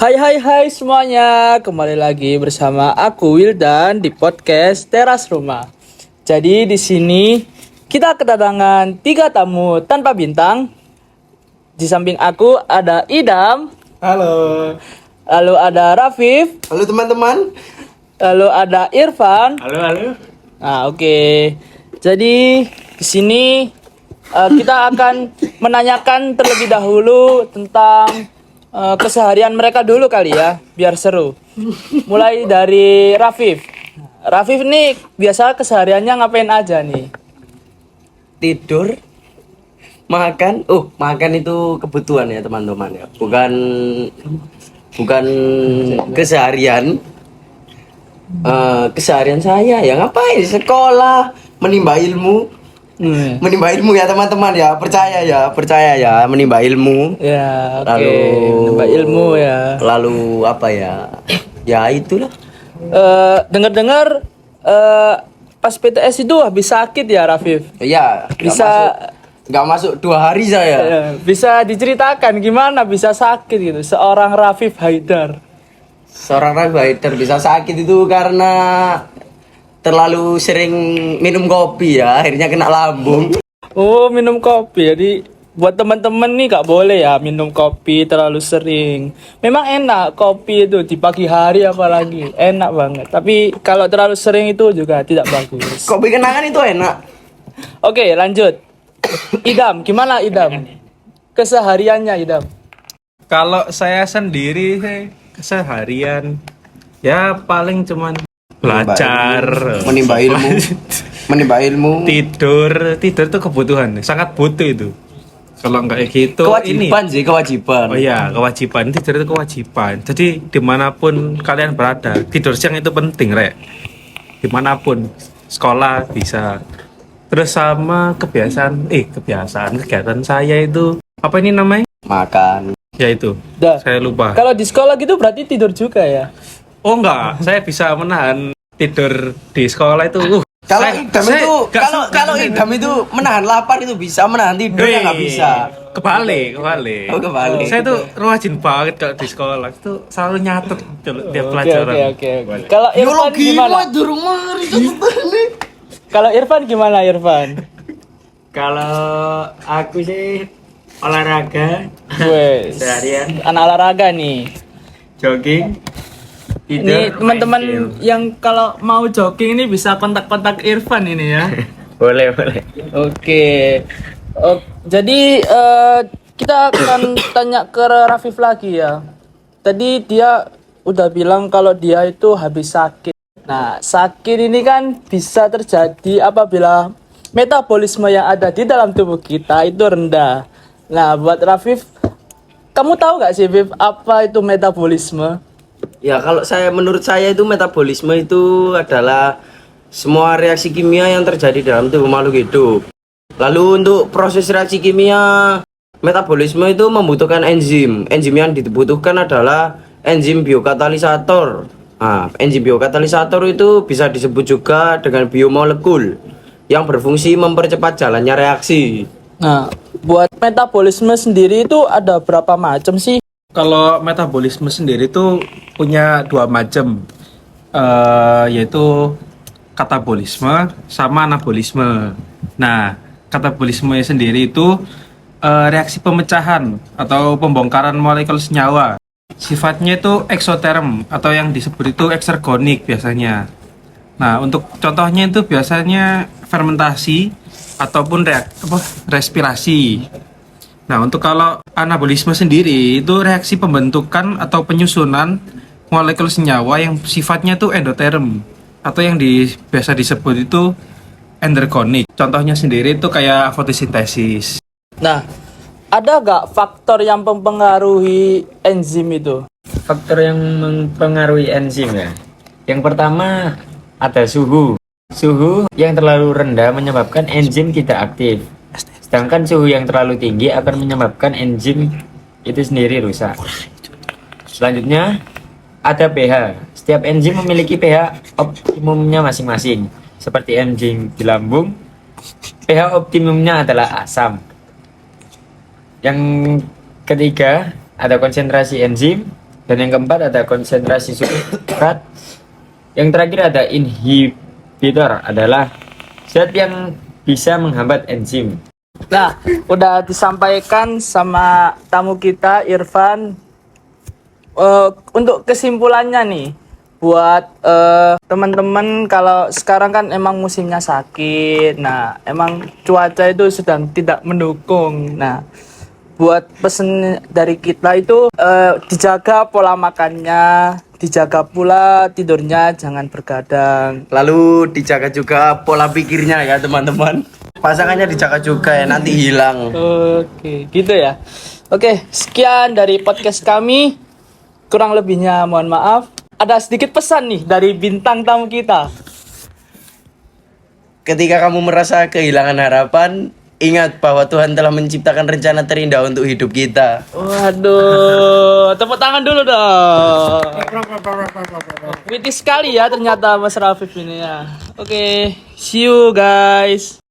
Hai semuanya, kembali lagi bersama aku Wildan di podcast Teras Rumah. Jadi di sini kita kedatangan 3 tamu tanpa bintang. Di samping aku ada Idam, Halo. lalu ada Rafif, Halo teman-teman. lalu ada Irfan. Halo. Nah, oke. Jadi di sini kita akan menanyakan terlebih dahulu tentang keseharian mereka dulu kali ya, biar seru. Mulai dari Rafif. Rafif nih biasa kesehariannya ngapain aja nih? Tidur, makan. Makan itu kebutuhan ya teman-teman ya. Bukan keseharian. Keseharian saya ya ngapain? Sekolah, menimba ilmu. Menimba ilmu ya teman-teman ya. Percaya ya menimba ilmu. Ya, oke. Lalu Nambah ilmu ya. Lalu apa ya? Ya itulah. Dengar-dengar pas PTS itu habis sakit ya, Rafif. Ya, nggak masuk 2 hari saya. Bisa diceritakan gimana bisa sakit gitu seorang Rafif Haidar? Seorang rider bisa sakit itu karena terlalu sering minum kopi ya, akhirnya kena lambung. Oh, minum kopi. Jadi buat teman-teman nih gak boleh ya minum kopi terlalu sering. Memang enak kopi itu di pagi hari apalagi. Enak banget. Tapi kalau terlalu sering itu juga tidak bagus. Kopi kenangan itu enak. Oke, lanjut. Idam, gimana Idam? Kesehariannya Idam. Kalau saya sendiri keseharian ya paling cuman belajar, menimba ilmu. tidur tuh kebutuhan, sangat butuh itu. Kalau nggak kayak gitu, Kewajiban. Oh iya, kewajiban. Tidur itu kewajiban. Jadi dimanapun kalian berada, tidur siang itu penting, Rek. Dimanapun, sekolah bisa. Terus sama kegiatan saya itu apa ini namanya? Makan. Ya itu. Dah. Saya lupa. Kalau di sekolah gitu berarti tidur juga ya? Oh enggak, saya bisa menahan tidur di sekolah itu. Kalau Idam itu menahan lapar itu bisa, menahan tidur ya nggak bisa. Kebalik. Oh, kebalik. Saya tuh rajin banget kalau di sekolah itu selalu nyatet tiap pelajaran. Oke. Kalau Irfan gimana? Kalau Irfan gimana Irfan? Kalau aku sih olahraga Wes. seharian, Anak olahraga nih. jogging, Ini tidur, teman-teman main game. yang kalau mau jogging ini bisa kontak-kontak Irfan ini ya. boleh. Oke. Jadi kita akan tanya ke Rafif lagi ya. Tadi dia udah bilang kalau dia itu habis sakit. Nah, sakit ini kan bisa terjadi apabila metabolisme yang ada di dalam tubuh kita itu rendah. Nah, buat Rafif, kamu tahu gak sih, Viv, apa itu metabolisme? Ya menurut saya itu metabolisme itu adalah semua reaksi kimia yang terjadi dalam tubuh makhluk hidup. Lalu untuk proses reaksi kimia metabolisme itu membutuhkan enzim. Enzim yang dibutuhkan adalah enzim biokatalisator. Nah, enzim biokatalisator itu bisa disebut juga dengan biomolekul yang berfungsi mempercepat jalannya reaksi. Nah, buat metabolisme sendiri itu ada berapa macam sih? Kalau metabolisme sendiri itu punya 2 macam, yaitu katabolisme sama anabolisme. Nah, katabolisme sendiri itu reaksi pemecahan atau pembongkaran molekul senyawa. Sifatnya itu eksoterm atau yang disebut itu eksergonik biasanya. Nah, untuk contohnya itu biasanya fermentasi ataupun respirasi. Nah, untuk kalau anabolisme sendiri itu reaksi pembentukan atau penyusunan molekul senyawa yang sifatnya itu endoterm atau yang biasa disebut itu endergonik. Contohnya sendiri itu kayak fotosintesis. Nah, ada gak faktor yang mempengaruhi enzim itu? Faktor yang mempengaruhi enzim ya. Yang pertama ada suhu. Suhu yang terlalu rendah menyebabkan enzim tidak aktif. Sedangkan suhu yang terlalu tinggi akan menyebabkan enzim itu sendiri rusak. Selanjutnya ada pH. Setiap enzim memiliki pH optimumnya masing-masing. Seperti enzim di lambung, pH optimumnya adalah asam. Yang ketiga ada konsentrasi enzim. Dan yang keempat ada konsentrasi sukrat. Yang terakhir ada inhibitor, adalah zat yang bisa menghambat enzim. Nah, udah disampaikan sama tamu kita Irfan. Untuk kesimpulannya nih, buat teman-teman, kalau sekarang kan emang musimnya sakit. Nah, emang cuaca itu sedang tidak mendukung. Nah, buat pesen dari kita itu dijaga pola makannya, dijaga pula tidurnya, jangan bergadang. Lalu dijaga juga pola pikirnya ya teman-teman. Pasangannya dijaga juga ya, nanti hilang. Oke, gitu ya. Oke, sekian dari podcast kami. Kurang lebihnya mohon maaf. Ada sedikit pesan nih dari bintang tamu kita. Ketika kamu merasa kehilangan harapan, ingat bahwa Tuhan telah menciptakan rencana terindah untuk hidup kita. Waduh, tepuk tangan dulu dong. Kritis sekali ya ternyata Mas Rafif ini ya. Oke, see you guys.